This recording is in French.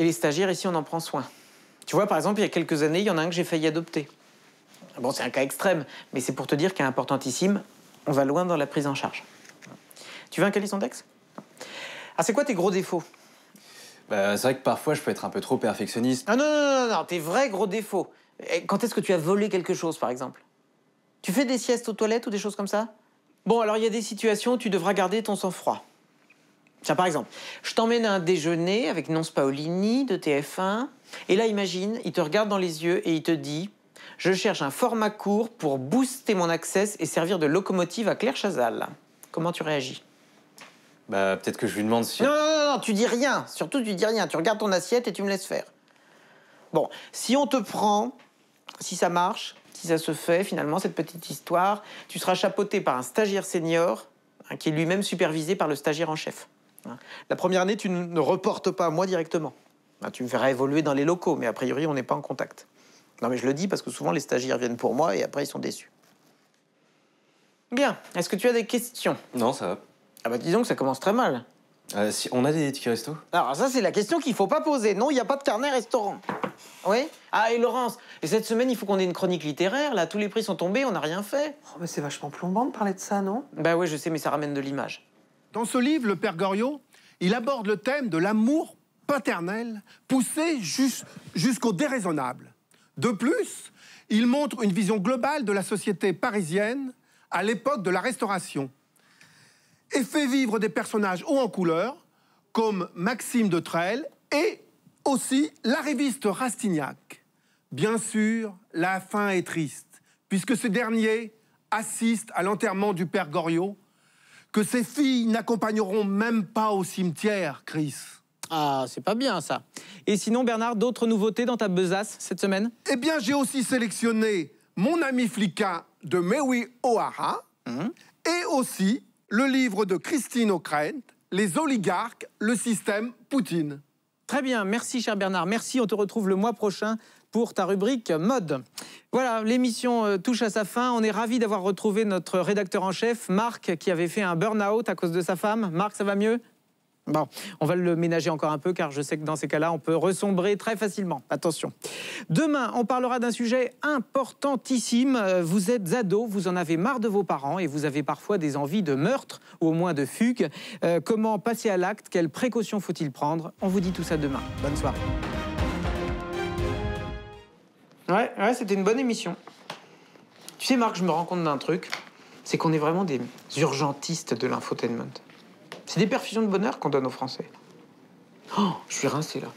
Et les stagiaires, ici, on en prend soin. Tu vois, par exemple, il y a quelques années, il y en a un que j'ai failli adopter. Bon, c'est un cas extrême, mais c'est pour te dire qu'à importantissime, on va loin dans la prise en charge. Tu veux un calisson d'ex? Ah, c'est quoi tes gros défauts? Bah, c'est vrai que parfois, je peux être un peu trop perfectionniste. Ah non, non, non, non, tes vrais gros défauts. Quand est-ce que tu as volé quelque chose, par exemple? Tu fais des siestes aux toilettes ou des choses comme ça? Bon, alors il y a des situations où tu devras garder ton sang-froid. Tiens, par exemple, je t'emmène à un déjeuner avec Nonce Paolini de TF1, et là, imagine, il te regarde dans les yeux et il te dit « Je cherche un format court pour booster mon access et servir de locomotive à Claire Chazal. » Comment tu réagis? Bah, peut-être que je lui demande si... Non, non, non, non, tu dis rien. Surtout, tu dis rien. Tu regardes ton assiette et tu me laisses faire. Bon, si on te prend, si ça marche, si ça se fait, finalement, cette petite histoire, tu seras chapeauté par un stagiaire senior, hein, qui est lui-même supervisé par le stagiaire en chef. Hein. La première année, tu ne reportes pas à moi directement. Hein, tu me feras évoluer dans les locaux, mais a priori, on n'est pas en contact. Non, mais je le dis parce que souvent, les stagiaires viennent pour moi et après, ils sont déçus. Bien. Est-ce que tu as des questions? Non, ça va. Ah bah disons que ça commence très mal. Si on a des tickets resto? Alors ça, c'est la question qu'il faut pas poser. Non, il n'y a pas de carnet restaurant. Oui? Ah, et Laurence, et cette semaine, il faut qu'on ait une chronique littéraire, là. Tous les prix sont tombés, on n'a rien fait. Oh, mais c'est vachement plombant de parler de ça, non? Bah ouais, je sais, mais ça ramène de l'image. Dans ce livre, le père Goriot, il aborde le thème de l'amour paternel poussé jusqu'au déraisonnable. De plus, il montre une vision globale de la société parisienne à l'époque de la Restauration et fait vivre des personnages hauts en couleur comme Maxime de Trelles et aussi l'arriviste Rastignac. Bien sûr, la fin est triste, puisque ce dernier assiste à l'enterrement du père Goriot, que ses filles n'accompagneront même pas au cimetière, Chris. Ah, c'est pas bien, ça. Et sinon, Bernard, d'autres nouveautés dans ta besace cette semaine? Eh bien, j'ai aussi sélectionné Mon ami fliquin de Mewi O'Hara et aussi le livre de Christine O'Krent, Les oligarques, le système Poutine. Très bien, merci cher Bernard, merci, on te retrouve le mois prochain pour ta rubrique mode. Voilà, l'émission touche à sa fin, on est ravis d'avoir retrouvé notre rédacteur en chef, Marc, qui avait fait un burn-out à cause de sa femme. Marc, ça va mieux? Bon, on va le ménager encore un peu, car je sais que dans ces cas-là, on peut ressombrer très facilement. Attention. Demain, on parlera d'un sujet importantissime. Vous êtes ado, vous en avez marre de vos parents et vous avez parfois des envies de meurtre ou au moins de fugue. Comment passer à l'acte? Quelles précautions faut-il prendre? On vous dit tout ça demain. Bonne soirée. Ouais, c'était une bonne émission. Tu sais, Marc, je me rends compte d'un truc. C'est qu'on est vraiment des urgentistes de l'infotainment. C'est des perfusions de bonheur qu'on donne aux Français. Oh, je suis rincé, là.